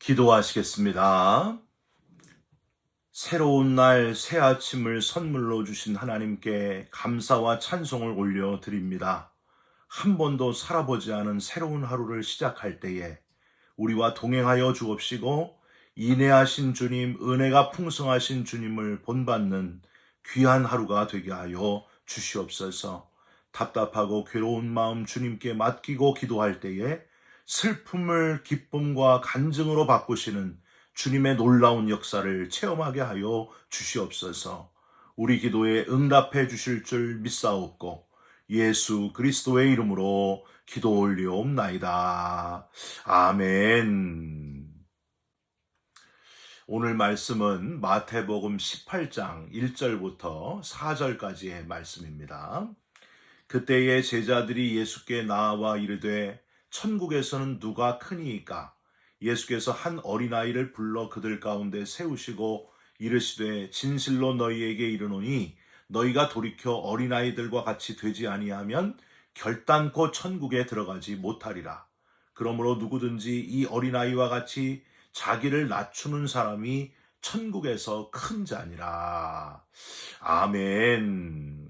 기도하시겠습니다. 새로운 날, 새 아침을 선물로 주신 하나님께 감사와 찬송을 올려드립니다. 한 번도 살아보지 않은 새로운 하루를 시작할 때에 우리와 동행하여 주옵시고 인내하신 주님, 은혜가 풍성하신 주님을 본받는 귀한 하루가 되게 하여 주시옵소서. 답답하고 괴로운 마음 주님께 맡기고 기도할 때에 슬픔을 기쁨과 간증으로 바꾸시는 주님의 놀라운 역사를 체험하게 하여 주시옵소서. 우리 기도에 응답해 주실 줄 믿사옵고 예수 그리스도의 이름으로 기도 올리옵나이다. 아멘. 오늘 말씀은 마태복음 18장 1절부터 4절까지의 말씀입니다. 그때의 제자들이 예수께 나와 이르되 천국에서는 누가 크니이까? 예수께서 한 어린아이를 불러 그들 가운데 세우시고 이르시되 진실로 너희에게 이르노니 너희가 돌이켜 어린아이들과 같이 되지 아니하면 결단코 천국에 들어가지 못하리라. 그러므로 누구든지 이 어린아이와 같이 자기를 낮추는 사람이 천국에서 큰 자니라. 아멘.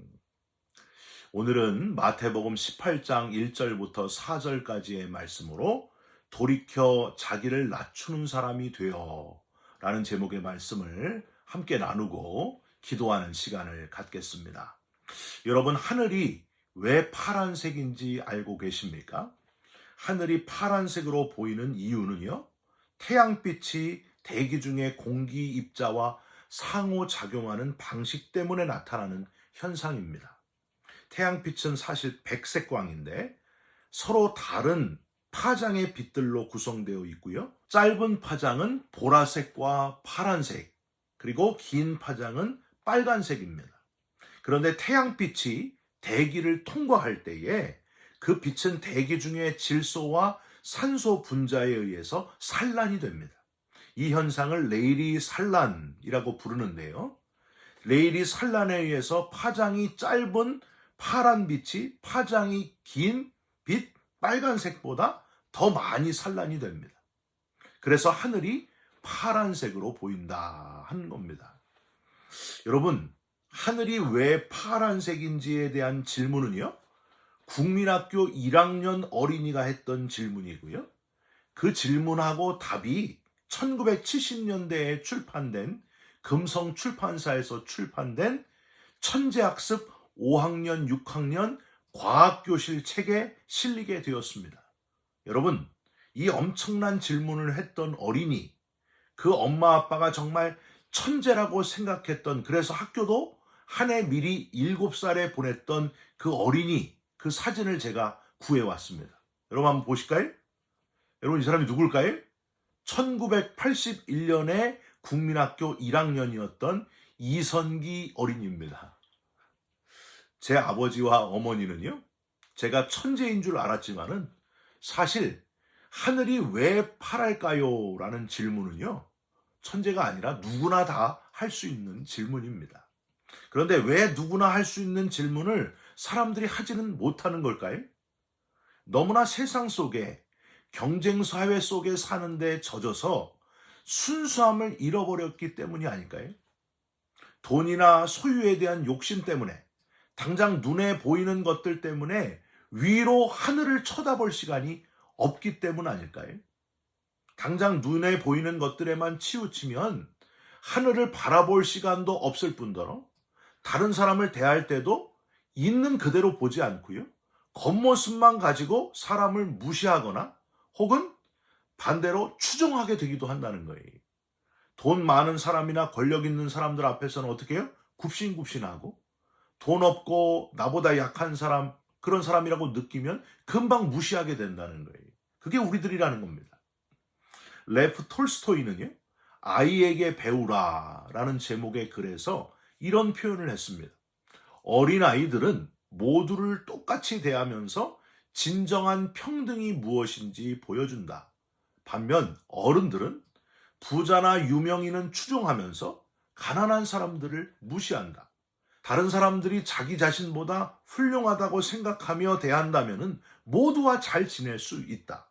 오늘은 마태복음 18장 1절부터 4절까지의 말씀으로 돌이켜 자기를 낮추는 사람이 되어 라는 제목의 말씀을 함께 나누고 기도하는 시간을 갖겠습니다. 여러분, 하늘이 왜 파란색인지 알고 계십니까? 하늘이 파란색으로 보이는 이유는요, 태양빛이 대기 중에 공기 입자와 상호작용하는 방식 때문에 나타나는 현상입니다. 태양빛은 사실 백색광인데 서로 다른 파장의 빛들로 구성되어 있고요. 짧은 파장은 보라색과 파란색, 그리고 긴 파장은 빨간색입니다. 그런데 태양빛이 대기를 통과할 때에 그 빛은 대기 중에 질소와 산소 분자에 의해서 산란이 됩니다. 이 현상을 레이리 산란이라고 부르는데요. 레이리 산란에 의해서 파장이 짧은 파란 빛이 파장이 긴 빛 빨간색보다 더 많이 산란이 됩니다. 그래서 하늘이 파란색으로 보인다 하는 겁니다. 여러분, 하늘이 왜 파란색인지에 대한 질문은요, 국민학교 1학년 어린이가 했던 질문이고요. 그 질문하고 답이 1970년대에 출판된 금성 출판사에서 출판된 천재학습 5학년, 6학년 과학교실 책에 실리게 되었습니다. 여러분, 이 엄청난 질문을 했던 어린이, 그 엄마 아빠가 정말 천재라고 생각했던, 그래서 학교도 한 해 미리 7살에 보냈던 그 어린이, 그 사진을 제가 구해왔습니다. 여러분 한번 보실까요? 여러분, 이 사람이 누굴까요? 1981년에 국민학교 1학년이었던 이선기 어린이입니다. 제 아버지와 어머니는요, 제가 천재인 줄 알았지만은 사실 하늘이 왜 파랄까요? 라는 질문은요, 천재가 아니라 누구나 다 할 수 있는 질문입니다. 그런데 왜 누구나 할 수 있는 질문을 사람들이 하지는 못하는 걸까요? 너무나 세상 속에, 경쟁 사회 속에 사는데 젖어서 순수함을 잃어버렸기 때문이 아닐까요? 돈이나 소유에 대한 욕심 때문에, 당장 눈에 보이는 것들 때문에 위로 하늘을 쳐다볼 시간이 없기 때문 아닐까요? 당장 눈에 보이는 것들에만 치우치면 하늘을 바라볼 시간도 없을 뿐더러 다른 사람을 대할 때도 있는 그대로 보지 않고요, 겉모습만 가지고 사람을 무시하거나 혹은 반대로 추종하게 되기도 한다는 거예요. 돈 많은 사람이나 권력 있는 사람들 앞에서는 어떻게 해요? 굽신굽신하고, 돈 없고 나보다 약한 사람, 그런 사람이라고 느끼면 금방 무시하게 된다는 거예요. 그게 우리들이라는 겁니다. 레프 톨스토이는요, 아이에게 배우라 라는 제목의 글에서 이런 표현을 했습니다. 어린아이들은 모두를 똑같이 대하면서 진정한 평등이 무엇인지 보여준다. 반면 어른들은 부자나 유명인은 추종하면서 가난한 사람들을 무시한다. 다른 사람들이 자기 자신보다 훌륭하다고 생각하며 대한다면 모두와 잘 지낼 수 있다.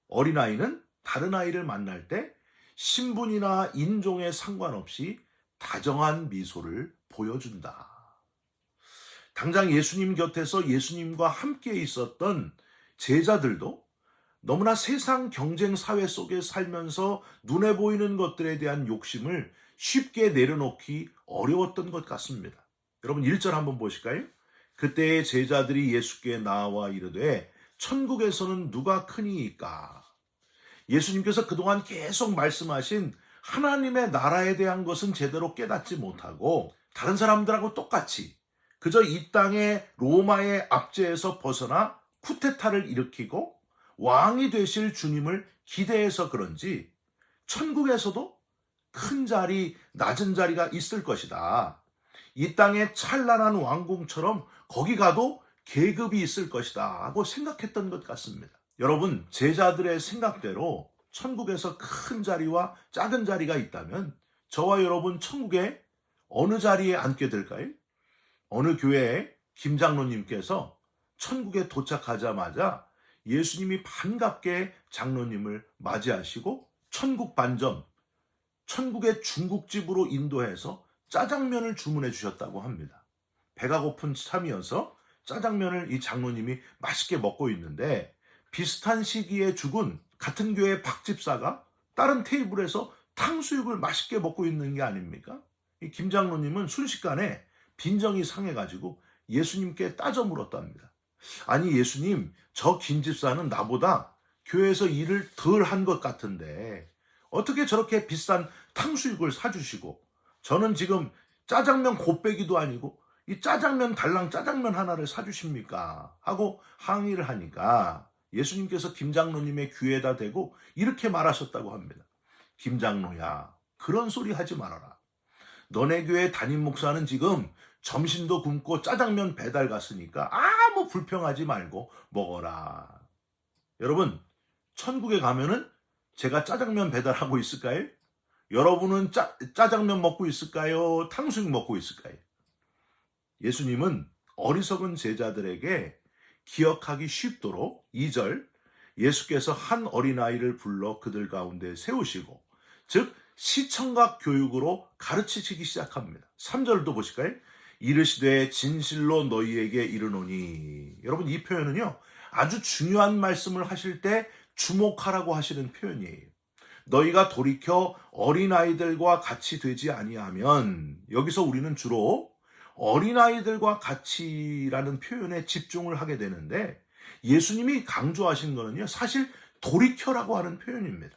어린아이는 다른 아이를 만날 때 신분이나 인종에 상관없이 다정한 미소를 보여준다. 당장 예수님 곁에서 예수님과 함께 있었던 제자들도 너무나 세상 경쟁 사회 속에 살면서 눈에 보이는 것들에 대한 욕심을 쉽게 내려놓기 어려웠던 것 같습니다. 여러분 1절 한번 보실까요? 그때의 제자들이 예수께 나와 이르되 천국에서는 누가 크니이까? 예수님께서 그동안 계속 말씀하신 하나님의 나라에 대한 것은 제대로 깨닫지 못하고 다른 사람들하고 똑같이 그저 이 땅의 로마의 압제에서 벗어나 쿠데타를 일으키고 왕이 되실 주님을 기대해서 그런지 천국에서도 큰 자리, 낮은 자리가 있을 것이다. 이 땅의 찬란한 왕궁처럼 거기 가도 계급이 있을 것이다 하고 생각했던 것 같습니다. 여러분, 제자들의 생각대로 천국에서 큰 자리와 작은 자리가 있다면 저와 여러분 천국에 어느 자리에 앉게 될까요? 어느 교회에 김장로님께서 천국에 도착하자마자 예수님이 반갑게 장로님을 맞이하시고 천국 반점, 천국의 중국집으로 인도해서 짜장면을 주문해 주셨다고 합니다. 배가 고픈 참이어서 짜장면을 이 장로님이 맛있게 먹고 있는데 비슷한 시기에 죽은 같은 교회 박 집사가 다른 테이블에서 탕수육을 맛있게 먹고 있는 게 아닙니까? 이 김 장로님은 순식간에 빈정이 상해가지고 예수님께 따져 물었답니다. 아니 예수님, 저 김 집사는 나보다 교회에서 일을 덜 한 것 같은데 어떻게 저렇게 비싼 탕수육을 사주시고 저는 지금 짜장면 곱빼기도 아니고 이 짜장면 달랑 짜장면 하나를 사주십니까? 하고 항의를 하니까 예수님께서 김장로님의 귀에다 대고 이렇게 말하셨다고 합니다. 김장로야, 그런 소리 하지 말아라. 너네 교회 담임 목사는 지금 점심도 굶고 짜장면 배달 갔으니까 아무 불평하지 말고 먹어라. 여러분, 천국에 가면은 제가 짜장면 배달하고 있을까요? 여러분은 짜장면 먹고 있을까요? 탕수육 먹고 있을까요? 예수님은 어리석은 제자들에게 기억하기 쉽도록 2절 예수께서 한 어린아이를 불러 그들 가운데 세우시고 즉 시청각 교육으로 가르치시기 시작합니다. 3절도 보실까요? 이르시되 진실로 너희에게 이르노니. 여러분 이 표현은요 아주 중요한 말씀을 하실 때 주목하라고 하시는 표현이에요. 너희가 돌이켜 어린아이들과 같이 되지 아니하면, 여기서 우리는 주로 어린아이들과 같이라는 표현에 집중을 하게 되는데 예수님이 강조하신 거는요 사실 돌이켜라고 하는 표현입니다.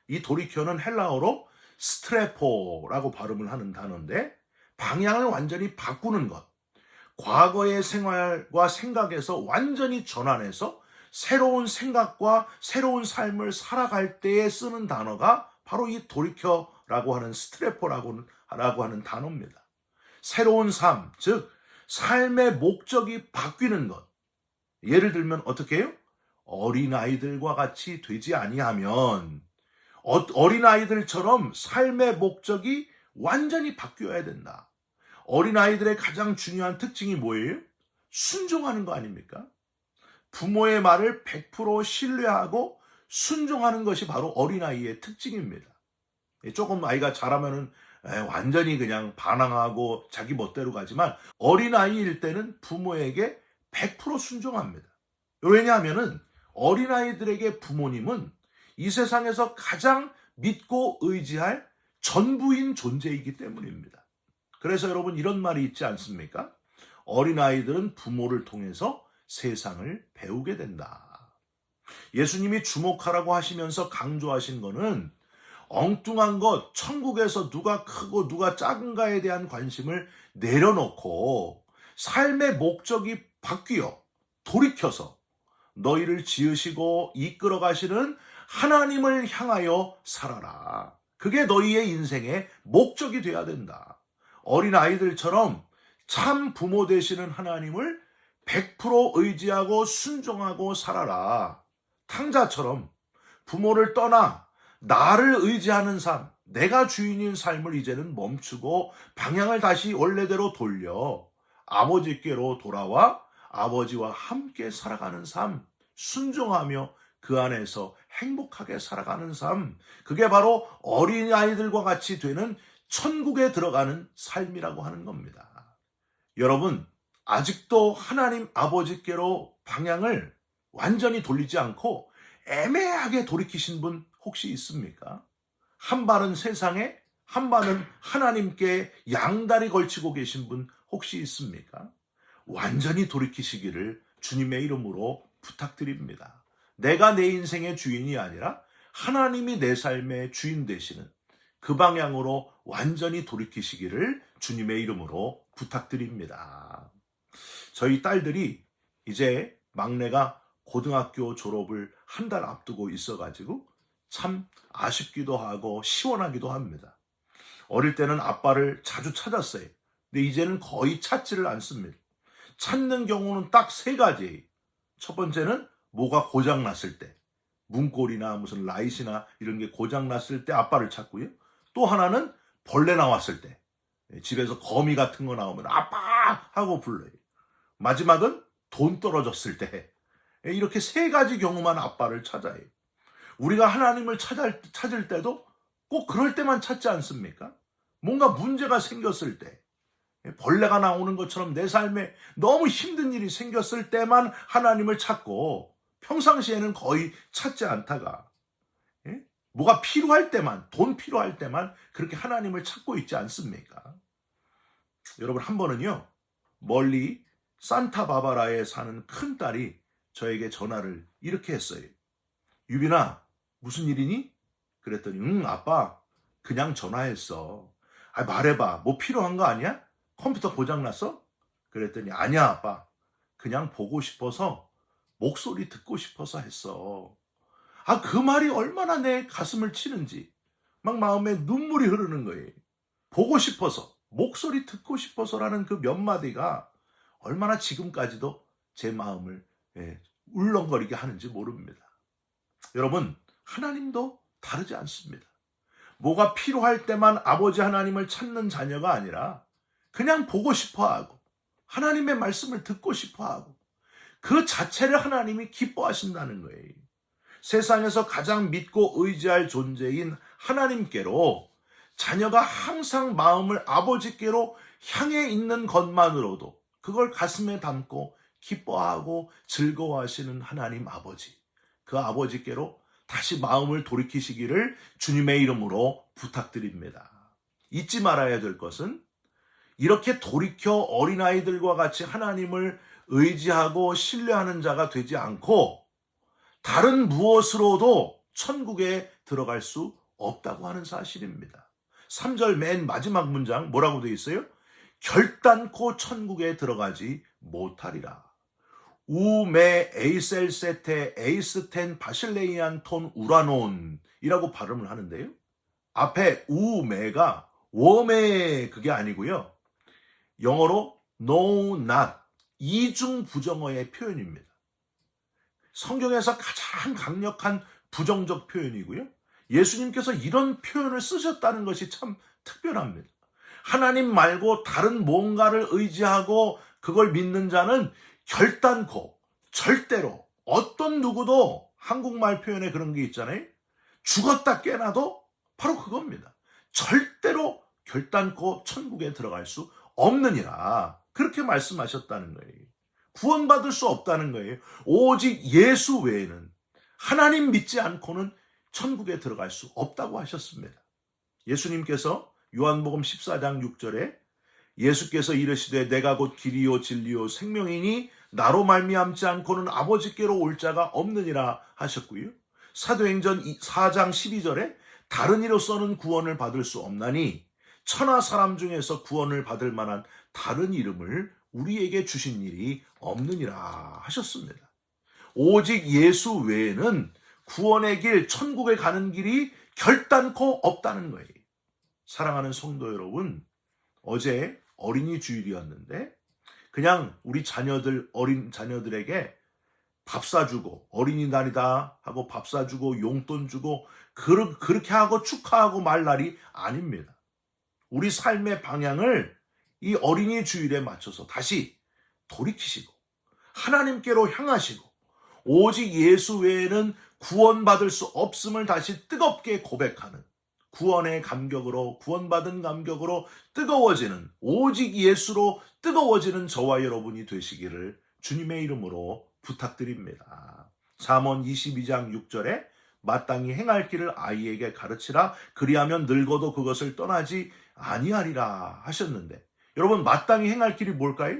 이 돌이켜는 헬라어로 스트레포라고 발음을 하는 단어인데 방향을 완전히 바꾸는 것, 과거의 생활과 생각에서 완전히 전환해서 새로운 생각과 새로운 삶을 살아갈 때에 쓰는 단어가 바로 이 돌이켜라고 하는 스트레포라고 하는 단어입니다. 새로운 삶, 즉 삶의 목적이 바뀌는 것. 예를 들면 어떻게 해요? 어린아이들과 같이 되지 아니하면 어린아이들처럼 삶의 목적이 완전히 바뀌어야 된다. 어린아이들의 가장 중요한 특징이 뭐예요? 순종하는 거 아닙니까? 부모의 말을 100% 신뢰하고 순종하는 것이 바로 어린아이의 특징입니다. 조금 아이가 자라면은 완전히 그냥 반항하고 자기 멋대로 가지만 어린아이일 때는 부모에게 100% 순종합니다. 왜냐하면은 어린아이들에게 부모님은 이 세상에서 가장 믿고 의지할 전부인 존재이기 때문입니다. 그래서 여러분 이런 말이 있지 않습니까? 어린아이들은 부모를 통해서 세상을 배우게 된다. 예수님이 주목하라고 하시면서 강조하신 거는 엉뚱한 것, 천국에서 누가 크고 누가 작은가에 대한 관심을 내려놓고 삶의 목적이 바뀌어 돌이켜서 너희를 지으시고 이끌어 가시는 하나님을 향하여 살아라. 그게 너희의 인생의 목적이 되어야 된다. 어린아이들처럼 참 부모 되시는 하나님을 100% 의지하고 순종하고 살아라. 탕자처럼 부모를 떠나 나를 의지하는 삶, 내가 주인인 삶을 이제는 멈추고 방향을 다시 원래대로 돌려 아버지께로 돌아와 아버지와 함께 살아가는 삶, 순종하며 그 안에서 행복하게 살아가는 삶, 그게 바로 어린아이들과 같이 되는 천국에 들어가는 삶이라고 하는 겁니다. 여러분, 아직도 하나님 아버지께로 방향을 완전히 돌리지 않고 애매하게 돌이키신 분 혹시 있습니까? 한 발은 세상에, 한 발은 하나님께 양다리 걸치고 계신 분 혹시 있습니까? 완전히 돌이키시기를 주님의 이름으로 부탁드립니다. 내가 내 인생의 주인이 아니라 하나님이 내 삶의 주인 되시는 그 방향으로 완전히 돌이키시기를 주님의 이름으로 부탁드립니다. 저희 딸들이 이제 막내가 고등학교 졸업을 한 달 앞두고 있어가지고 참 아쉽기도 하고 시원하기도 합니다. 어릴 때는 아빠를 자주 찾았어요. 근데 이제는 거의 찾지를 않습니다. 찾는 경우는 딱 세 가지예요. 첫 번째는 뭐가 고장났을 때, 문고리나 무슨 라이트나 이런 게 고장났을 때 아빠를 찾고요. 또 하나는 벌레 나왔을 때, 집에서 거미 같은 거 나오면 아빠 하고 불러요. 마지막은 돈 떨어졌을 때, 이렇게 세 가지 경우만 아빠를 찾아요. 우리가 하나님을 찾을 때도 꼭 그럴 때만 찾지 않습니까? 뭔가 문제가 생겼을 때, 벌레가 나오는 것처럼 내 삶에 너무 힘든 일이 생겼을 때만 하나님을 찾고 평상시에는 거의 찾지 않다가 뭐가 필요할 때만, 돈 필요할 때만 그렇게 하나님을 찾고 있지 않습니까? 여러분, 한 번은요, 멀리 산타바바라에 사는 큰딸이 저에게 전화를 이렇게 했어요. 유빈아, 무슨 일이니? 그랬더니 응 아빠 그냥 전화했어. 말해봐, 뭐 필요한 거 아니야? 컴퓨터 고장났어? 그랬더니 아니야 아빠, 그냥 보고 싶어서 목소리 듣고 싶어서 했어. 그 말이 얼마나 내 가슴을 치는지 막 마음에 눈물이 흐르는 거예요. 보고 싶어서, 목소리 듣고 싶어서라는 그 몇 마디가 얼마나 지금까지도 제 마음을 울렁거리게 하는지 모릅니다. 여러분, 하나님도 다르지 않습니다. 뭐가 필요할 때만 아버지 하나님을 찾는 자녀가 아니라 그냥 보고 싶어하고 하나님의 말씀을 듣고 싶어하고 그 자체를 하나님이 기뻐하신다는 거예요. 세상에서 가장 믿고 의지할 존재인 하나님께로 자녀가 항상 마음을 아버지께로 향해 있는 것만으로도 그걸 가슴에 담고 기뻐하고 즐거워하시는 하나님 아버지, 그 아버지께로 다시 마음을 돌이키시기를 주님의 이름으로 부탁드립니다. 잊지 말아야 될 것은 이렇게 돌이켜 어린아이들과 같이 하나님을 의지하고 신뢰하는 자가 되지 않고 다른 무엇으로도 천국에 들어갈 수 없다고 하는 사실입니다. 3절 맨 마지막 문장 뭐라고 되어 있어요? 결단코 천국에 들어가지 못하리라. 우메 에이셀세테 에이스텐 바실레이안 톤 우라논이라고 발음을 하는데요. 앞에 우메가 웜의 그게 아니고요. 영어로 no, not, 이중 부정어의 표현입니다. 성경에서 가장 강력한 부정적 표현이고요. 예수님께서 이런 표현을 쓰셨다는 것이 참 특별합니다. 하나님 말고 다른 뭔가를 의지하고 그걸 믿는 자는 결단코 절대로 어떤 누구도 한국말 표현에 그런 게 있잖아요. 죽었다 깨나도 바로 그겁니다. 절대로 결단코 천국에 들어갈 수 없느니라. 그렇게 말씀하셨다는 거예요. 구원받을 수 없다는 거예요. 오직 예수 외에는 하나님 믿지 않고는 천국에 들어갈 수 없다고 하셨습니다. 예수님께서 요한복음 14장 6절에 예수께서 이르시되 내가 곧 길이요 진리요 생명이니 나로 말미암지 않고는 아버지께로 올 자가 없느니라 하셨고요. 사도행전 4장 12절에 다른 이로서는 구원을 받을 수 없나니 천하 사람 중에서 구원을 받을 만한 다른 이름을 우리에게 주신 일이 없느니라 하셨습니다. 오직 예수 외에는 구원의 길, 천국에 가는 길이 결단코 없다는 거예요. 사랑하는 성도 여러분, 어제 어린이 주일이었는데 그냥 우리 어린 자녀들에게 밥 사주고 어린이날이다 하고 밥 사주고 용돈 주고 그렇게 하고 축하하고 말 날이 아닙니다. 우리 삶의 방향을 이 어린이 주일에 맞춰서 다시 돌이키시고 하나님께로 향하시고 오직 예수 외에는 구원받을 수 없음을 다시 뜨겁게 고백하는, 구원의 감격으로, 구원받은 감격으로 뜨거워지는, 오직 예수로 뜨거워지는 저와 여러분이 되시기를 주님의 이름으로 부탁드립니다. 잠언 22장 6절에 마땅히 행할 길을 아이에게 가르치라, 그리하면 늙어도 그것을 떠나지 아니하리라 하셨는데, 여러분, 마땅히 행할 길이 뭘까요?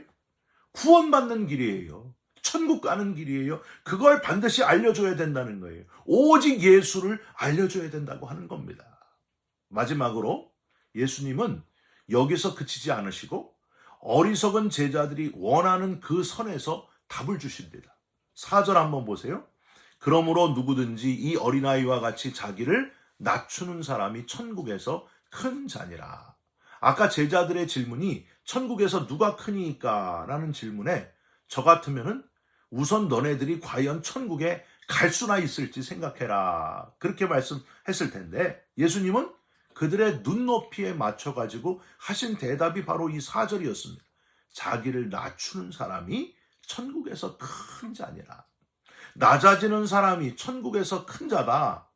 구원받는 길이에요. 천국 가는 길이에요. 그걸 반드시 알려줘야 된다는 거예요. 오직 예수를 알려줘야 된다고 하는 겁니다. 마지막으로 예수님은 여기서 그치지 않으시고 어리석은 제자들이 원하는 그 선에서 답을 주십니다. 4절 한번 보세요. 그러므로 누구든지 이 어린아이와 같이 자기를 낮추는 사람이 천국에서 큰 자니라. 아까 제자들의 질문이 천국에서 누가 크니까? 라는 질문에 저 같으면은 우선 너네들이 과연 천국에 갈 수나 있을지 생각해라, 그렇게 말씀했을 텐데, 예수님은 그들의 눈높이에 맞춰가지고 하신 대답이 바로 이 4절이었습니다. 자기를 낮추는 사람이 천국에서 큰 자니라. 낮아지는 사람이 천국에서 큰 자다.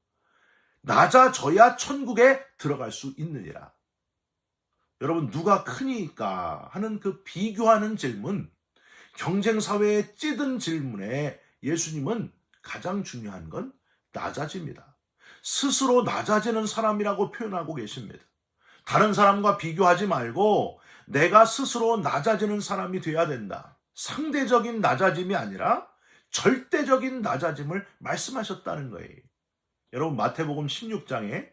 낮아져야 천국에 들어갈 수 있느니라. 여러분, 누가 크니까 하는 그 비교하는 질문, 경쟁사회에 찌든 질문에 예수님은 가장 중요한 건 낮아집니다. 스스로 낮아지는 사람이라고 표현하고 계십니다. 다른 사람과 비교하지 말고 내가 스스로 낮아지는 사람이 돼야 된다. 상대적인 낮아짐이 아니라 절대적인 낮아짐을 말씀하셨다는 거예요. 여러분, 마태복음 16장에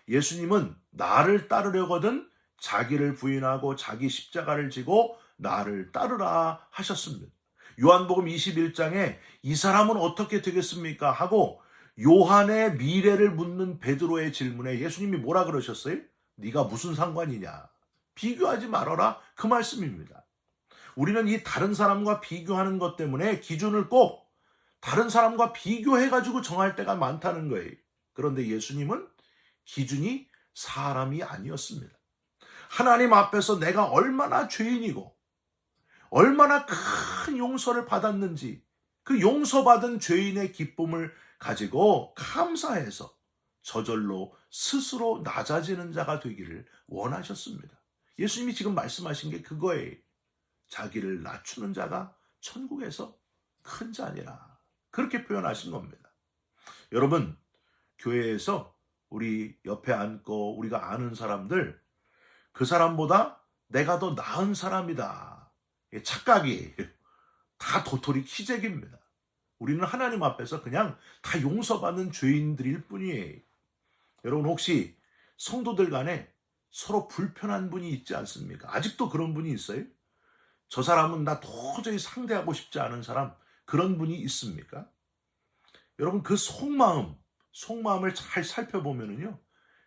예수님은 나를 따르려거든 자기를 부인하고 자기 십자가를 지고 나를 따르라 하셨습니다. 요한복음 21장에 이 사람은 어떻게 되겠습니까? 하고 요한의 미래를 묻는 베드로의 질문에 예수님이 뭐라 그러셨어요? 네가 무슨 상관이냐? 비교하지 말아라, 그 말씀입니다. 우리는 이 다른 사람과 비교하는 것 때문에 기준을 꼭 다른 사람과 비교해가지고 정할 때가 많다는 거예요. 그런데 예수님은 기준이 사람이 아니었습니다. 하나님 앞에서 내가 얼마나 죄인이고 얼마나 큰 용서를 받았는지, 그 용서받은 죄인의 기쁨을 가지고 감사해서 저절로 스스로 낮아지는 자가 되기를 원하셨습니다. 예수님이 지금 말씀하신 게 그거예요. 자기를 낮추는 자가 천국에서 큰 자니라, 그렇게 표현하신 겁니다. 여러분, 교회에서 우리 옆에 앉고 우리가 아는 사람들, 그 사람보다 내가 더 나은 사람이다, 착각이에요. 다 도토리 키재기입니다. 우리는 하나님 앞에서 그냥 다 용서받는 죄인들일 뿐이에요. 여러분, 혹시 성도들 간에 서로 불편한 분이 있지 않습니까? 아직도 그런 분이 있어요? 저 사람은 나 도저히 상대하고 싶지 않은 사람, 그런 분이 있습니까? 여러분, 그 속마음을 잘 살펴보면요,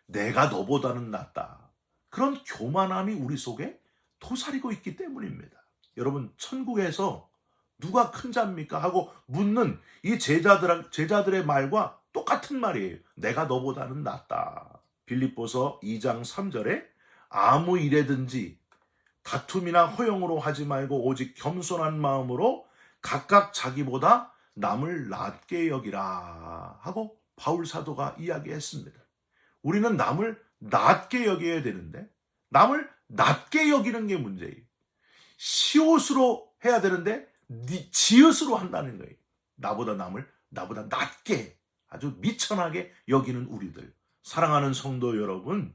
내가 너보다는 낫다, 그런 교만함이 우리 속에 도사리고 있기 때문입니다. 여러분, 천국에서 누가 큰 자입니까? 하고 묻는 이 제자들의 말과 똑같은 말이에요. 내가 너보다는 낫다. 빌립보서 2장 3절에 아무 일에든지 다툼이나 허용으로 하지 말고 오직 겸손한 마음으로 각각 자기보다 남을 낮게 여기라 하고 바울 사도가 이야기했습니다. 우리는 남을 낮게 여겨야 되는데 남을 낮게 여기는 게 문제예요. 시옷으로 해야 되는데 지읒으로 한다는 거예요. 나보다 낮게, 아주 미천하게 여기는 우리들. 사랑하는 성도 여러분,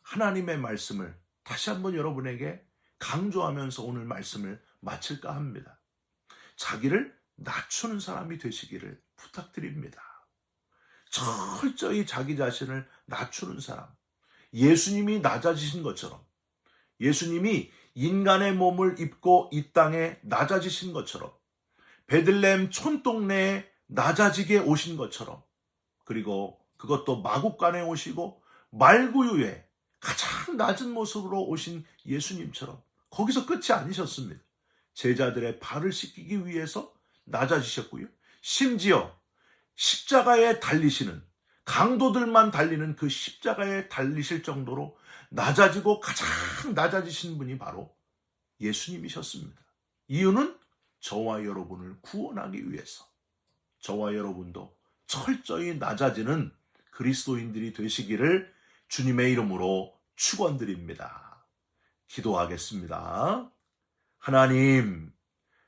하나님의 말씀을 다시 한번 여러분에게 강조하면서 오늘 말씀을 마칠까 합니다. 자기를 낮추는 사람이 되시기를 부탁드립니다. 철저히 자기 자신을 낮추는 사람, 예수님이 낮아지신 것처럼, 예수님이 인간의 몸을 입고 이 땅에 낮아지신 것처럼, 베들레헴 촌동네에 낮아지게 오신 것처럼, 그리고 그것도 마국간에 오시고 말구유에 가장 낮은 모습으로 오신 예수님처럼 거기서 끝이 아니셨습니다. 제자들의 발을 씻기기 위해서 낮아지셨고요, 심지어 십자가에 달리시는, 강도들만 달리는 그 십자가에 달리실 정도로 낮아지고 가장 낮아지신 분이 바로 예수님이셨습니다. 이유는 저와 여러분을 구원하기 위해서, 저와 여러분도 철저히 낮아지는 그리스도인들이 되시기를 주님의 이름으로 축원드립니다. 기도하겠습니다. 하나님,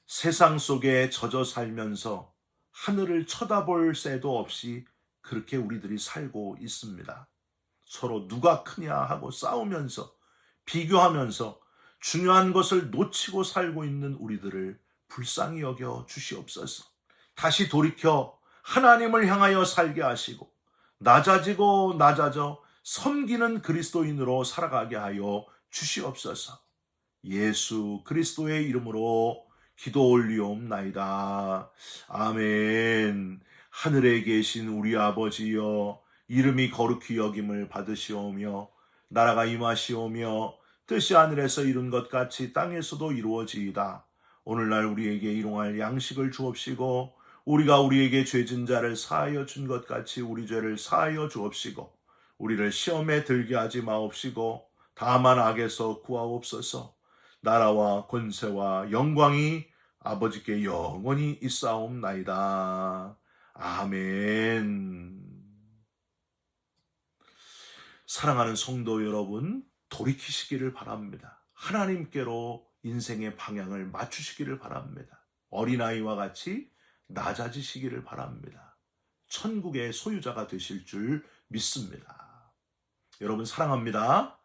세상 속에 젖어 살면서 하늘을 쳐다볼 새도 없이 그렇게 우리들이 살고 있습니다. 서로 누가 크냐 하고 싸우면서 비교하면서 중요한 것을 놓치고 살고 있는 우리들을 불쌍히 여겨 주시옵소서. 다시 돌이켜 하나님을 향하여 살게 하시고 낮아지고 낮아져 섬기는 그리스도인으로 살아가게 하여 주시옵소서. 예수 그리스도의 이름으로 기도 올리옵나이다. 아멘. 하늘에 계신 우리 아버지여, 이름이 거룩히 여김을 받으시오며 나라가 임하시오며 뜻이 하늘에서 이룬 것 같이 땅에서도 이루어지이다. 오늘날 우리에게 일용할 양식을 주옵시고 우리가 우리에게 죄진 자를 사하여 준 것 같이 우리 죄를 사하여 주옵시고 우리를 시험에 들게 하지 마옵시고 다만 악에서 구하옵소서. 나라와 권세와 영광이 아버지께 영원히 있사옵나이다. 아멘. 사랑하는 성도 여러분, 돌이키시기를 바랍니다. 하나님께로 인생의 방향을 맞추시기를 바랍니다. 어린아이와 같이 낮아지시기를 바랍니다. 천국의 소유자가 되실 줄 믿습니다. 여러분 사랑합니다.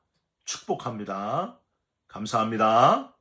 축복합니다. 감사합니다.